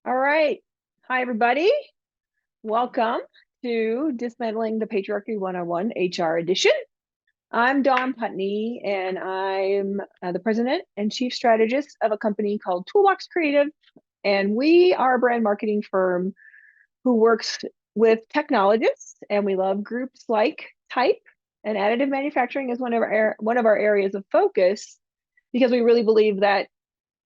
All right. Hi, everybody. Welcome to Dismantling the Patriarchy 101 HR edition. I'm Dawn Putney, and I'm the president and chief strategist of a company called Toolbox Creative. And we are a brand marketing firm who works with technologists, and we love groups like TIPE, and additive manufacturing is one of our areas of focus because we really believe that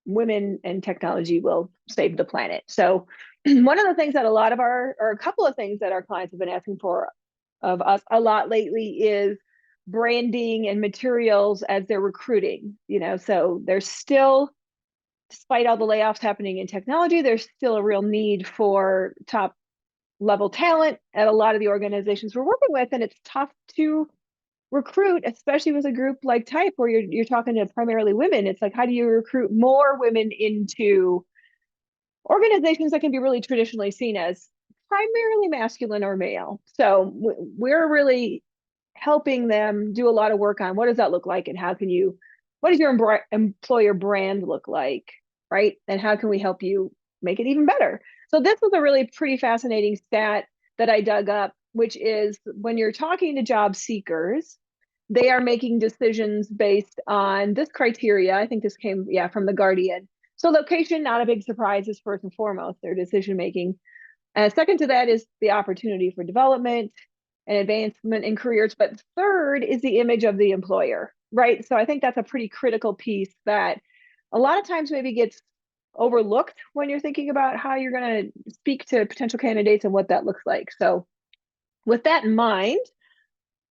women and technology will save the planet. So one of the things that a couple of things that our clients have been asking for of us a lot lately is branding and materials as they're recruiting. So there's still, despite all the layoffs happening in technology, there's still a real need for top level talent at a lot of the organizations we're working with, and it's tough to recruit, especially with a group like Type, where you're talking to primarily women. It's like, how do you recruit more women into organizations that can be really traditionally seen as primarily masculine or male? So we're really helping them do a lot of work on what does that look like, and what does your employer brand look like, right? And how can we help you make it even better? So this was a really pretty fascinating stat that I dug up, which is when you're talking to job seekers, they are making decisions based on this criteria. I think this came, from The Guardian. So location, not a big surprise, is first and foremost their decision making. And second to that is the opportunity for development and advancement in careers. But third is the image of the employer, right? So I think that's a pretty critical piece that a lot of times maybe gets overlooked when you're thinking about how you're going to speak to potential candidates and what that looks like. So with that in mind,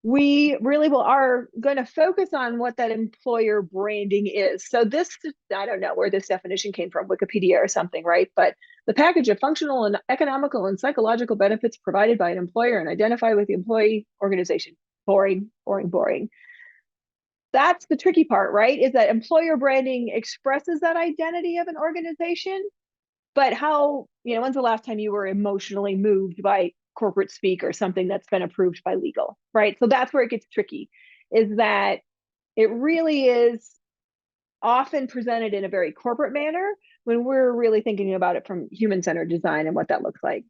we really are going to focus on what that employer branding is. So this, I don't know where this definition came from, Wikipedia or something, right? But the package of functional and economical and psychological benefits provided by an employer and identified with the employee organization. Boring, boring, boring. That's the tricky part, right? Is that employer branding expresses that identity of an organization, but when's the last time you were emotionally moved by corporate speak or something that's been approved by legal, right? So that's where it gets tricky, is that it really is often presented in a very corporate manner when we're really thinking about it from human-centered design and what that looks like.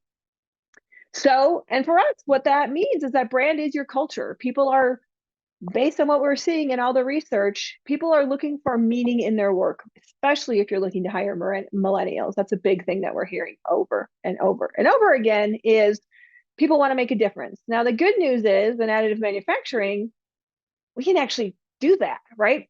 So, and for us, what that means is that brand is your culture. People are, based on what we're seeing in all the research, people are looking for meaning in their work, especially if you're looking to hire millennials. That's a big thing that we're hearing over and over and over again, is people want to make a difference. Now, the good news is in additive manufacturing, we can actually do that, right?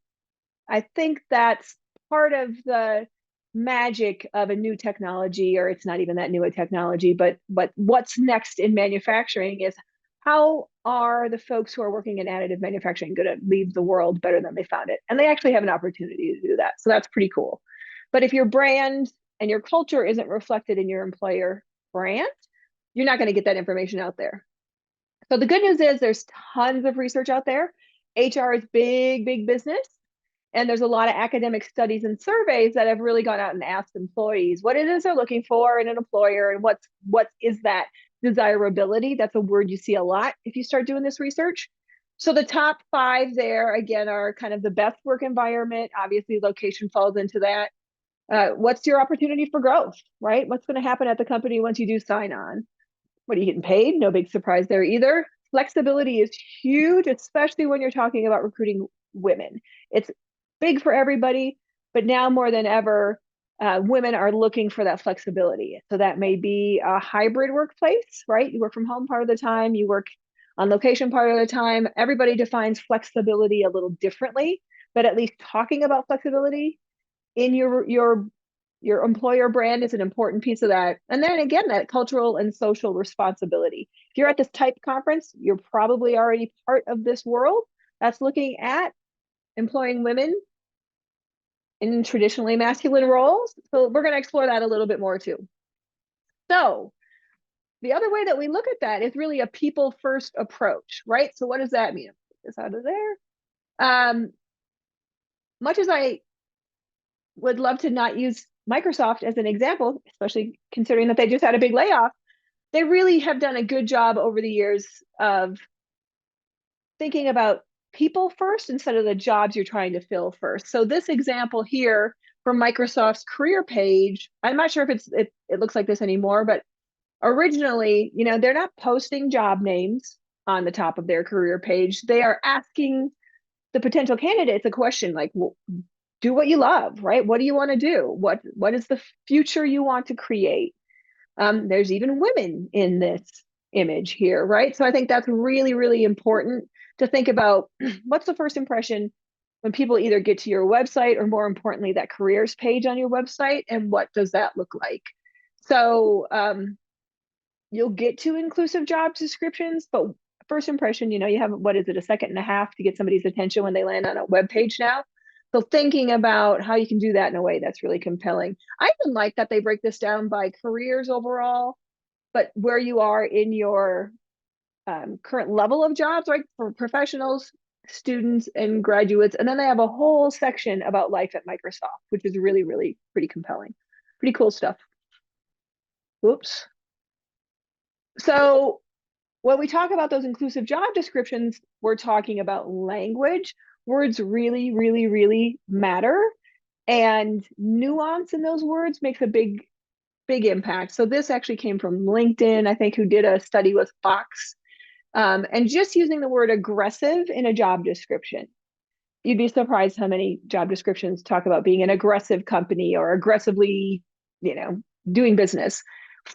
I think that's part of the magic of a new technology, or it's not even that new a technology, but what's next in manufacturing is, how are the folks who are working in additive manufacturing going to leave the world better than they found it? And they actually have an opportunity to do that. So that's pretty cool. But if your brand and your culture isn't reflected in your employer brand, you're not going to get that information out there. So the good news is there's tons of research out there. HR is big, big business. And there's a lot of academic studies and surveys that have really gone out and asked employees what it is they're looking for in an employer, and what is that desirability. That's a word you see a lot if you start doing this research. So the top 5 there, again, are kind of the best work environment. Obviously, location falls into that. What's your opportunity for growth, right? What's going to happen at the company once you do sign on? What are you getting paid? No big surprise there either. Flexibility is huge, especially when you're talking about recruiting women. It's big for everybody, but now more than ever, women are looking for that flexibility. So that may be a hybrid workplace, right? You work from home part of the time, you work on location part of the time. Everybody defines flexibility a little differently, but at least talking about flexibility in your employer brand is an important piece of that. And then again, that cultural and social responsibility. If you're at this TIPE conference, you're probably already part of this world that's looking at employing women in traditionally masculine roles. So we're going to explore that a little bit more too. So the other way that we look at that is really a people first approach, right? So what does that mean? Put this out of there. Much as I would love to not use Microsoft as an example, especially considering that they just had a big layoff, they really have done a good job over the years of thinking about people first instead of the jobs you're trying to fill first. So this example here from Microsoft's career page. I'm not sure if it looks like this anymore, but originally, they're not posting job names on the top of their career page. They are asking the potential candidates a question like, well, do what you love, right? What do you want to do? What is the future you want to create? There's even women in this image here, right? So I think that's really, really important to think about. What's the first impression when people either get to your website, or more importantly, that careers page on your website, and what does that look like? So you'll get to inclusive job descriptions, but first impression, you have, what is it, a second and a half to get somebody's attention when they land on a web page now. So thinking about how you can do that in a way that's really compelling. I even like that they break this down by careers overall, but where you are in your current level of jobs, right? For professionals, students, and graduates. And then they have a whole section about life at Microsoft, which is really, really pretty compelling. Pretty cool stuff. Whoops. So when we talk about those inclusive job descriptions, we're talking about language. Words really, really, really matter. And nuance in those words makes a big, big impact. So this actually came from LinkedIn, I think, who did a study with Fox. And just using the word aggressive in a job description, you'd be surprised how many job descriptions talk about being an aggressive company or aggressively, doing business.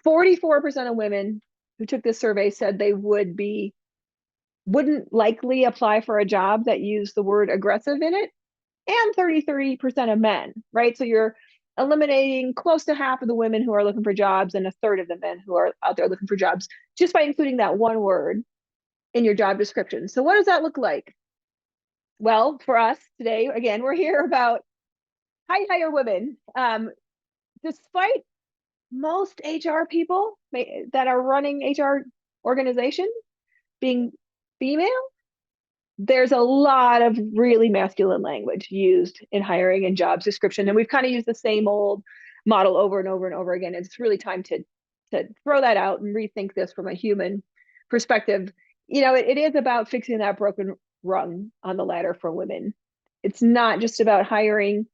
44% of women who took this survey said they wouldn't likely apply for a job that used the word aggressive in it, and 33% of men, right? So you're eliminating close to half of the women who are looking for jobs and a third of the men who are out there looking for jobs just by including that one word in your job description. So what does that look like? Well, for us today, again, we're here about how you hire women. Despite most HR people that are running HR organizations being female, there's a lot of really masculine language used in hiring and job description. And we've kind of used the same old model over and over and over again. It's really time to throw that out and rethink this from a human perspective. It is about fixing that broken rung on the ladder for women. It's not just about hiring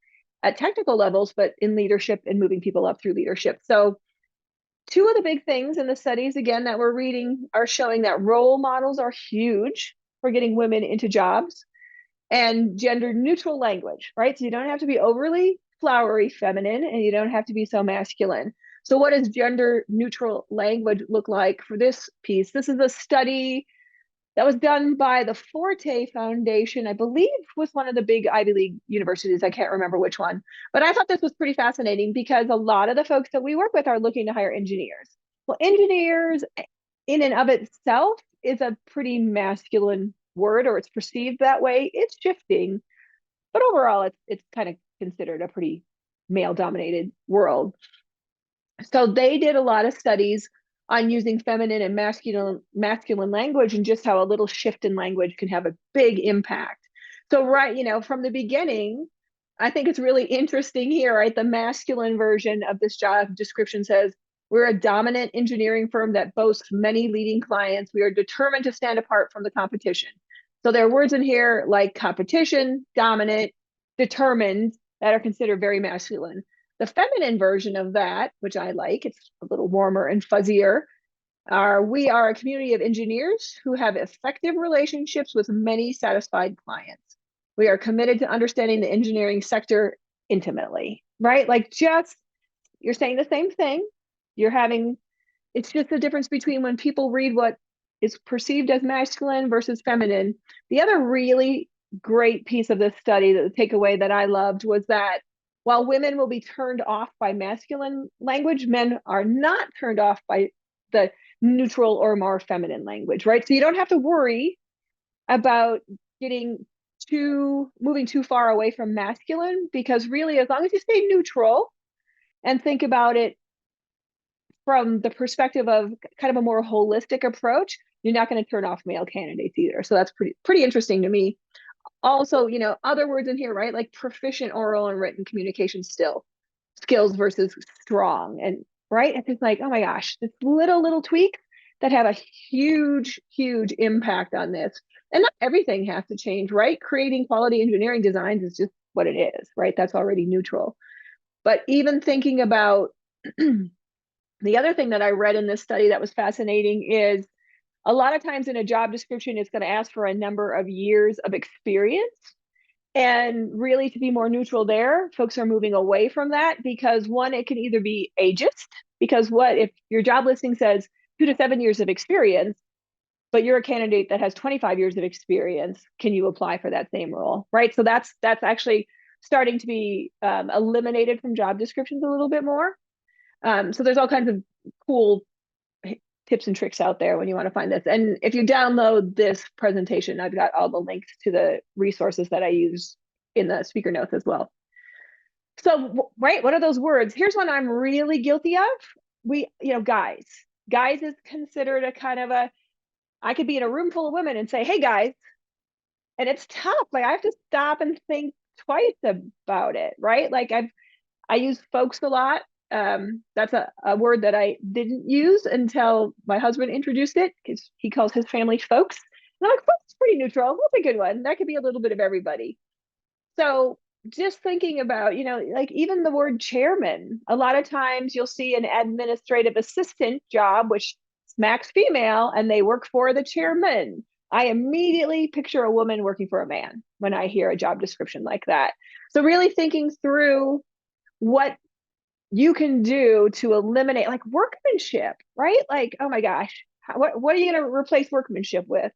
at technical levels, but in leadership and moving people up through leadership. So two of the big things in the studies, again, that we're reading are showing that role models are huge for getting women into jobs, and gender neutral language, right? So you don't have to be overly flowery feminine, and you don't have to be so masculine. So what does gender neutral language look like for this piece? This is a study that was done by the Forte Foundation, I believe, with one of the big Ivy League universities. I can't remember which one, but I thought this was pretty fascinating because a lot of the folks that we work with are looking to hire engineers. Well, engineers in and of itself is a pretty masculine word, or it's perceived that way. It's shifting, but overall, it's kind of considered a pretty male-dominated world. So they did a lot of studies on using feminine and masculine language, and just how a little shift in language can have a big impact. So right, from the beginning, I think it's really interesting here, right? The masculine version of this job description says, we're a dominant engineering firm that boasts many leading clients. We are determined to stand apart from the competition. So there are words in here like competition, dominant, determined, that are considered very masculine. The feminine version of that, which I like, it's a little warmer and fuzzier, we are a community of engineers who have effective relationships with many satisfied clients. We are committed to understanding the engineering sector intimately, right? Like, just, you're saying the same thing. It's just the difference between when people read what is perceived as masculine versus feminine. The other really great piece of this study, that the takeaway that I loved, was that while women will be turned off by masculine language, men are not turned off by the neutral or more feminine language, right? So you don't have to worry about moving too far away from masculine, because really, as long as you stay neutral and think about it from the perspective of kind of a more holistic approach, you're not going to turn off male candidates either. So that's pretty interesting to me. Also, other words in here, right? Like proficient oral and written communication skills versus strong. And right, it's just like, oh my gosh, this little tweak that have a huge, huge impact on this. And not everything has to change, right? Creating quality engineering designs is just what it is, right? That's already neutral. But even thinking about the other thing that I read in this study that was fascinating is a lot of times in a job description, it's going to ask for a number of years of experience. And really, to be more neutral there, folks are moving away from that because one, it can either be ageist, because what if your job listing says 2 to 7 years of experience, but you're a candidate that has 25 years of experience, can you apply for that same role, right? So that's actually starting to be eliminated from job descriptions a little bit more. So there's all kinds of cool tips and tricks out there when you want to find this. And if you download this presentation, I've got all the links to the resources that I use in the speaker notes as well. So, right, what are those words? Here's one I'm really guilty of. Guys. Guys is considered a kind of a, I could be in a room full of women and say, hey guys, and it's tough. Like I have to stop and think twice about it, right? Like I use folks a lot. That's a word that I didn't use until my husband introduced it because he calls his family folks. And I'm like, folks is pretty neutral. That's a good one. That could be a little bit of everybody. So just thinking about, like even the word chairman, a lot of times you'll see an administrative assistant job, which smacks female, and they work for the chairman. I immediately picture a woman working for a man when I hear a job description like that. So really thinking through what you can do to eliminate like workmanship, right? Like, oh my gosh, what are you going to replace workmanship with?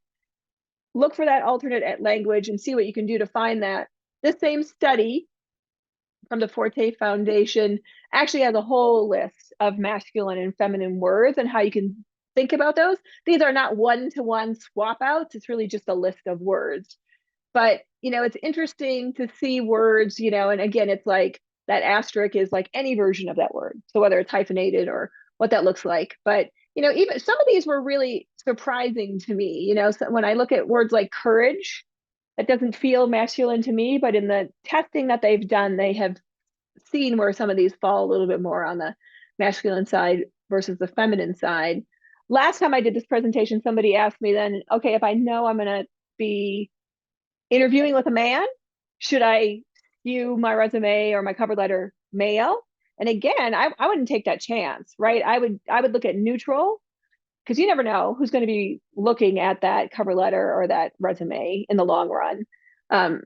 Look for that alternate language and see what you can do to find that. This same study from the Forte Foundation actually has a whole list of masculine and feminine words and how you can think about those. These are not one-to-one swap outs. It's really just a list of words. But, it's interesting to see words, and again, it's like that asterisk is like any version of that word. So whether it's hyphenated or what that looks like. But, even some of these were really surprising to me. So when I look at words like courage, that doesn't feel masculine to me, but in the testing that they've done, they have seen where some of these fall a little bit more on the masculine side versus the feminine side. Last time I did this presentation, somebody asked me then, okay, if I know I'm going to be interviewing with a man, should I skew my resume or my cover letter male? And again, I wouldn't take that chance, right? I would look at neutral because you never know who's going to be looking at that cover letter or that resume in the long run.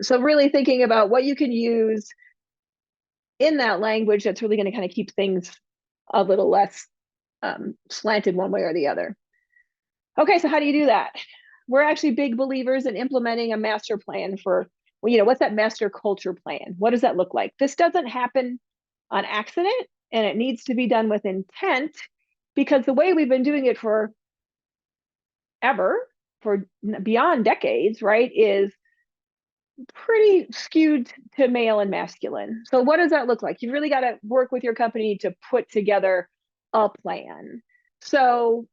So really thinking about what you can use in that language that's really going to kind of keep things a little less slanted one way or the other. Okay, so how do you do that? We're actually big believers in implementing a master plan for, what's that master culture plan? What does that look like? This doesn't happen on accident, and it needs to be done with intent because the way we've been doing it for beyond decades, right, is pretty skewed to male and masculine. So what does that look like? You've really got to work with your company to put together a plan. So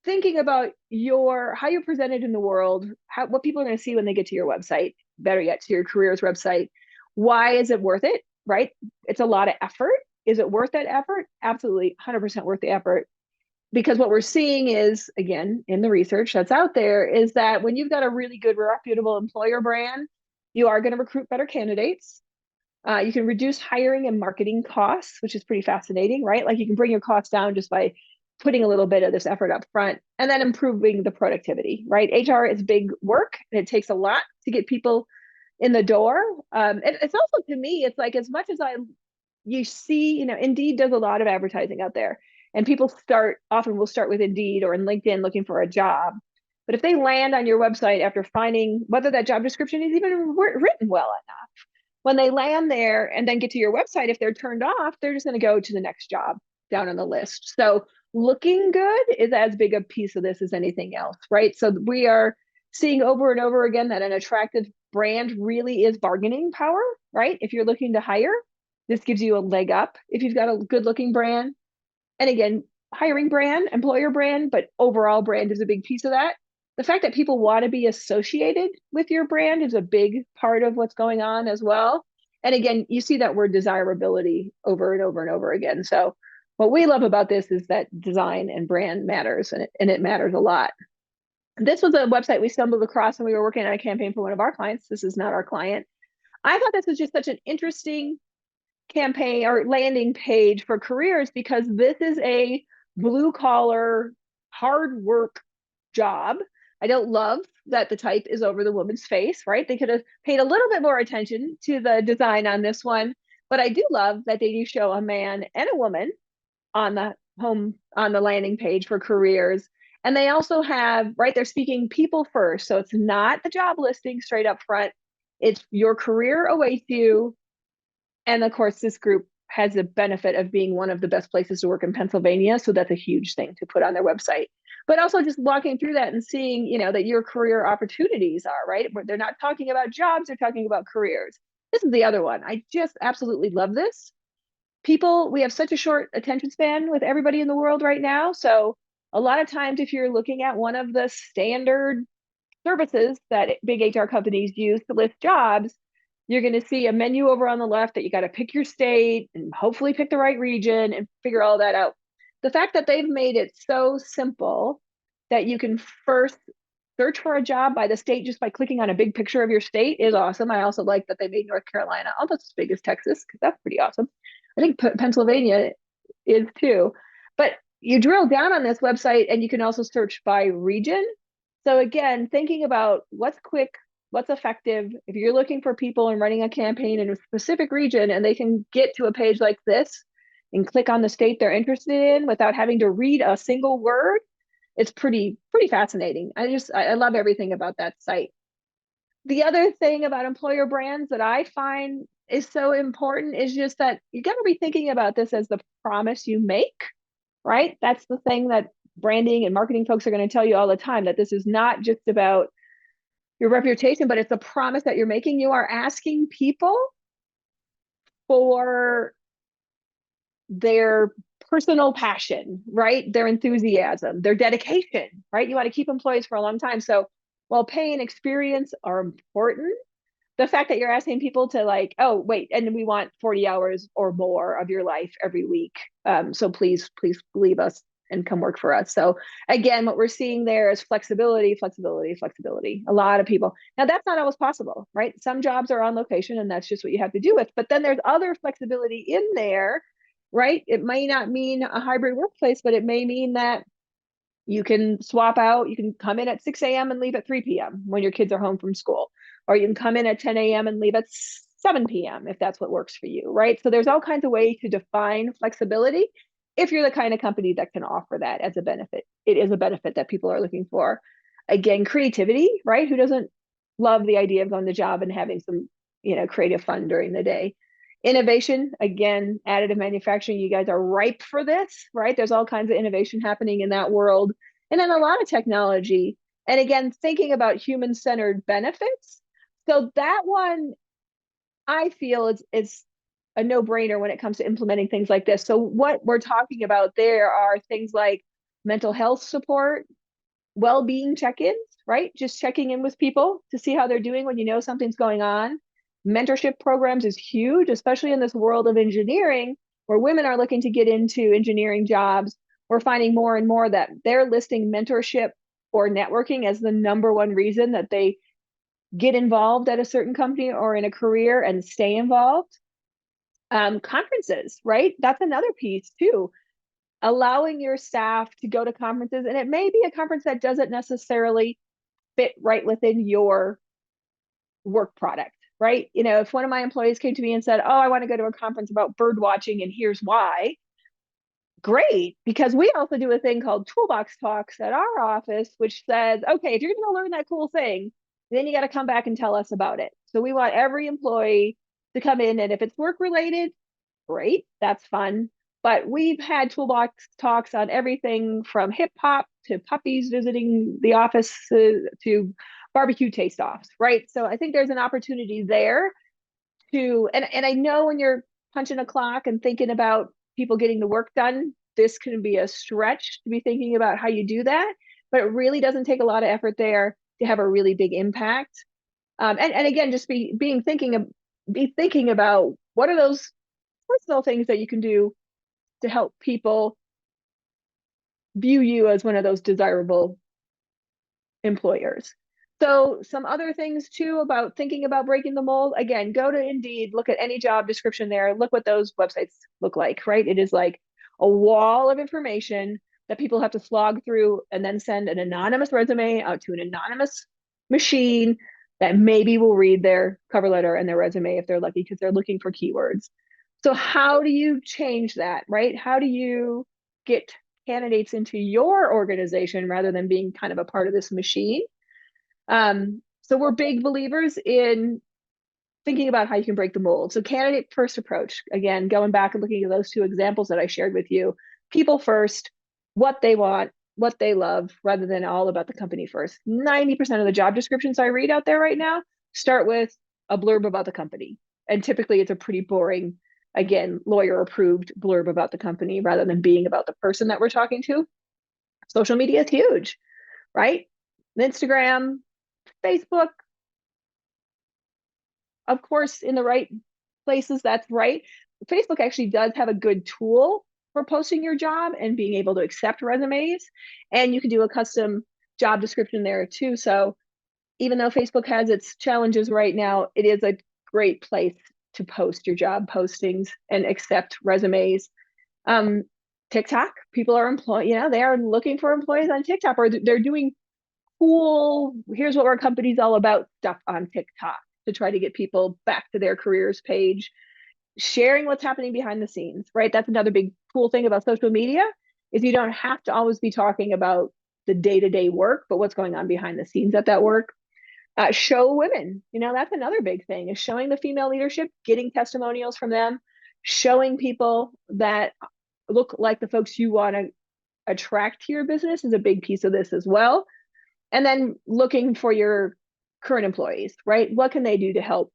thinking about how you're presented in the world, what people are going to see when they get to your website, better yet, to your careers website. Why is it worth it? Right? It's a lot of effort. Is it worth that effort? Absolutely 100% worth the effort. Because what we're seeing is, again, in the research that's out there, is that when you've got a really good, reputable employer brand, you are going to recruit better candidates. You can reduce hiring and marketing costs, which is pretty fascinating, right? Like you can bring your costs down just by putting a little bit of this effort up front and then improving the productivity, right? HR is big work and it takes a lot to get people in the door. It's also, to me, it's like as much as you see, Indeed does a lot of advertising out there and people often will start with Indeed or in LinkedIn looking for a job. But if they land on your website after finding whether that job description is even written well enough, when they land there and then get to your website, if they're turned off, they're just going to go to the next job down on the list. So looking good is as big a piece of this as anything else, right? So we are seeing over and over again that an attractive brand really is bargaining power, right? If you're looking to hire, this gives you a leg up if you've got a good looking brand. And again, hiring brand, employer brand, but overall brand is a big piece of that. The fact that people want to be associated with your brand is a big part of what's going on as well. And again, you see that word desirability over and over and over again. So what we love about this is that design and brand matters, and it matters a lot. This was a website we stumbled across when we were working on a campaign for one of our clients. This is not our client. I thought this was just such an interesting campaign or landing page for careers because this is a blue collar, hard work job. I don't love that the type is over the woman's face, right? They could have paid a little bit more attention to the design on this one, but I do love that they do show a man and a woman on the landing page for careers. And they also have, right, they're speaking people first. So it's not the job listing straight up front. It's your career awaits you. And of course, this group has the benefit of being one of the best places to work in Pennsylvania. So that's a huge thing to put on their website. But also just walking through that and seeing, that your career opportunities are, right? They're not talking about jobs, they're talking about careers. This is the other one. I just absolutely love this. We have such a short attention span with everybody in the world right now. So a lot of times, if you're looking at one of the standard services that big HR companies use to list jobs, you're going to see a menu over on the left that you got to pick your state and hopefully pick the right region and figure all that out. The fact that they've made it so simple that you can first search for a job by the state just by clicking on a big picture of your state is awesome. I also like that they made North Carolina almost as big as Texas because that's pretty awesome. I think Pennsylvania is too. But you drill down on this website and you can also search by region. So again, thinking about what's quick, what's effective. If you're looking for people and running a campaign in a specific region and they can get to a page like this and click on the state they're interested in without having to read a single word, it's pretty fascinating. I love everything about that site. The other thing about employer brands that I find is so important is just that you got to be thinking about this as the promise you make, right? That's the thing that branding and marketing folks are going to tell you all the time, that this is not just about your reputation, but it's a promise that you're making. You are asking people for their personal passion, right? Their enthusiasm, their dedication, right? You want to keep employees for a long time. So while pay and experience are important, the fact that you're asking people to like, oh, wait, and we want 40 hours or more of your life every week. So please leave us and come work for us. So again, what we're seeing there is flexibility, flexibility, flexibility. A lot of people. Now that's not always possible, right? Some jobs are on location and that's just what you have to do with. But then there's other flexibility in there, right? It may not mean a hybrid workplace, but it may mean that you can swap out, you can come in at 6 a.m. and leave at 3 p.m. when your kids are home from school, or you can come in at 10 a.m. and leave at 7 p.m. if that's what works for you, right? So there's all kinds of ways to define flexibility if you're the kind of company that can offer that as a benefit. It is a benefit that people are looking for. Again, creativity, right? Who doesn't love the idea of going to job and having some, creative fun during the day? Innovation, again, additive manufacturing, you guys are ripe for this, right? There's all kinds of innovation happening in that world. And then a lot of technology. And again, thinking about human-centered benefits. So that one, I feel is a no-brainer when it comes to implementing things like this. So what we're talking about there are things like mental health support, well-being check-ins, right? Just checking in with people to see how they're doing when you know something's going on. Mentorship programs is huge, especially in this world of engineering where women are looking to get into engineering jobs. We're finding more and more that they're listing mentorship or networking as the number one reason that they get involved at a certain company or in a career and stay involved. Conferences, right? That's another piece too. Allowing your staff to go to conferences, and it may be a conference that doesn't necessarily fit right within your work product, right? If one of my employees came to me and said, oh, I want to go to a conference about bird watching and here's why, great, because we also do a thing called toolbox talks at our office, which says, okay, if you're going to learn that cool thing, then you got to come back and tell us about it. So we want every employee to come in, and if it's work related, great, that's fun. But we've had toolbox talks on everything from hip hop to puppies visiting the office to barbecue taste offs, right? So I think there's an opportunity there and I know when you're punching a clock and thinking about people getting the work done, this can be a stretch to be thinking about how you do that, but it really doesn't take a lot of effort there to have a really big impact. And again, just be thinking about what are those personal things that you can do to help people view you as one of those desirable employers. So some other things too about thinking about breaking the mold. Again, go to Indeed, look at any job description there, look what those websites look like, right? It is like a wall of information that people have to slog through and then send an anonymous resume out to an anonymous machine that maybe will read their cover letter and their resume if they're lucky because they're looking for keywords. So how do you change that, right? How do you get candidates into your organization rather than being kind of a part of this machine? So we're big believers in thinking about how you can break the mold. So candidate first approach, again, going back and looking at those two examples that I shared with you, people first, what they want, what they love, rather than all about the company first. 90% of the job descriptions I read out there right now start with a blurb about the company. And typically it's a pretty boring, again, lawyer approved blurb about the company rather than being about the person that we're talking to. Social media is huge, right? Instagram, Facebook, of course, in the right places, that's right. Facebook actually does have a good tool for posting your job and being able to accept resumes. And you can do a custom job description there too. So even though Facebook has its challenges right now, it is a great place to post your job postings and accept resumes. Um, TikTok, people are they are looking for employees on TikTok, or they're doing cool, here's what our company's all about stuff on TikTok to try to get people back to their careers page, sharing what's happening behind the scenes, right? That's another big cool thing about social media is you don't have to always be talking about the day-to-day work, but what's going on behind the scenes at that work. Show women, that's another big thing is showing the female leadership, getting testimonials from them, showing people that look like the folks you want to attract to your business is a big piece of this as well. And then looking for your current employees, right? What can they do to help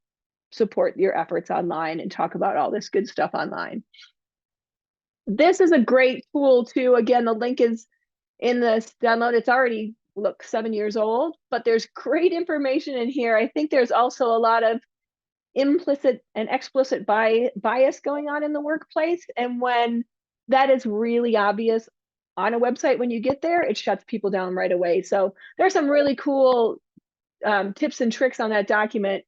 support your efforts online and talk about all this good stuff online? This is a great tool too. Again, the link is in this download. It's already, look, 7 years old, but there's great information in here. I think there's also a lot of implicit and explicit bias going on in the workplace. And when that is really obvious on a website, when you get there, it shuts people down right away. So there's some really cool tips and tricks on that document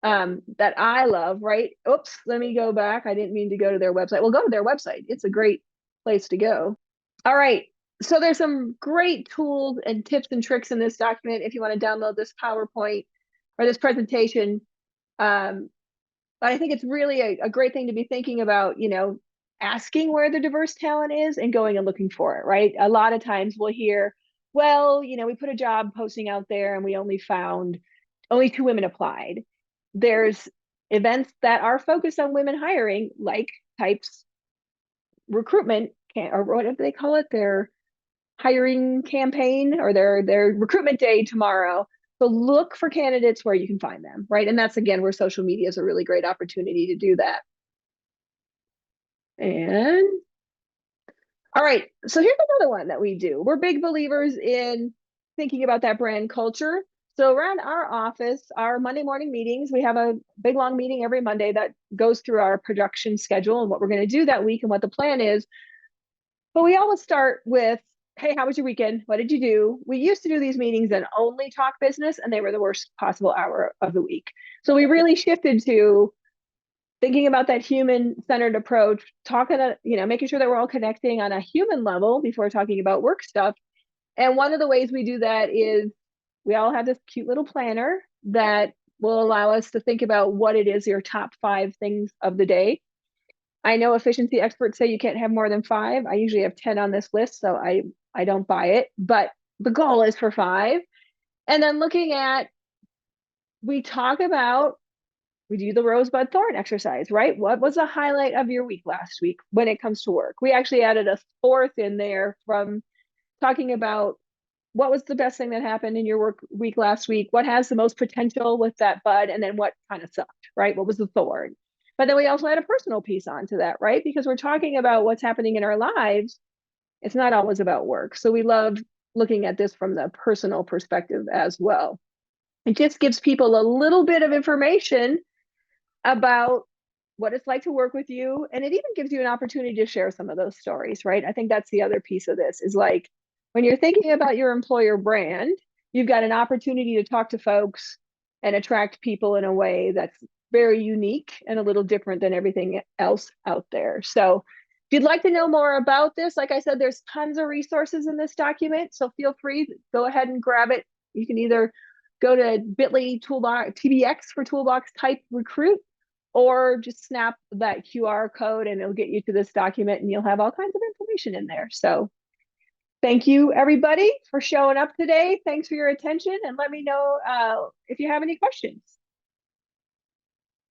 that I love, right? Oops, let me go back. I didn't mean to go to their website. Well, go to their website. It's a great place to go. All right. So there's some great tools and tips and tricks in this document if you want to download this PowerPoint or this presentation. But I think it's really a great thing to be thinking about, asking where the diverse talent is and going and looking for it, right? A lot of times we'll hear, well, we put a job posting out there and we only found only 2 women applied. There's events that are focused on women hiring, like TIPE's recruitment, or whatever they call it, their hiring campaign or their recruitment day tomorrow. So look for candidates where you can find them, right? And that's, again, where social media is a really great opportunity to do that. And all right, so here's another one that we do. We're big believers in thinking about that brand culture. So around our office, our Monday morning meetings, we have a big long meeting every Monday that goes through our production schedule and what we're going to do that week and what the plan is. But we always start with, hey, how was your weekend? What did you do? We used to do these meetings and only talk business, and they were the worst possible hour of the week. So we really shifted to thinking about that human-centered approach, making sure that we're all connecting on a human level before talking about work stuff. And one of the ways we do that is we all have this cute little planner that will allow us to think about what it is your top 5 things of the day. I know efficiency experts say you can't have more than 5. I usually have 10 on this list, so I don't buy it, but the goal is for 5. And then we do the rosebud thorn exercise, right? What was the highlight of your week last week when it comes to work? We actually added a 4th in there from talking about what was the best thing that happened in your work week last week, what has the most potential with that bud, and then what kind of sucked, right? What was the thorn? But then we also add a personal piece onto that, right? Because we're talking about what's happening in our lives. It's not always about work. So we love looking at this from the personal perspective as well. It just gives people a little bit of information about what it's like to work with you. And it even gives you an opportunity to share some of those stories, right? I think that's the other piece of this is like when you're thinking about your employer brand, you've got an opportunity to talk to folks and attract people in a way that's very unique and a little different than everything else out there. So if you'd like to know more about this, like I said, there's tons of resources in this document. So feel free, go ahead and grab it. You can either go to bit.ly toolbox TBX for toolbox type recruit, or just snap that QR code and it'll get you to this document and you'll have all kinds of information in there. So thank you everybody for showing up today. Thanks for your attention, and let me know if you have any questions.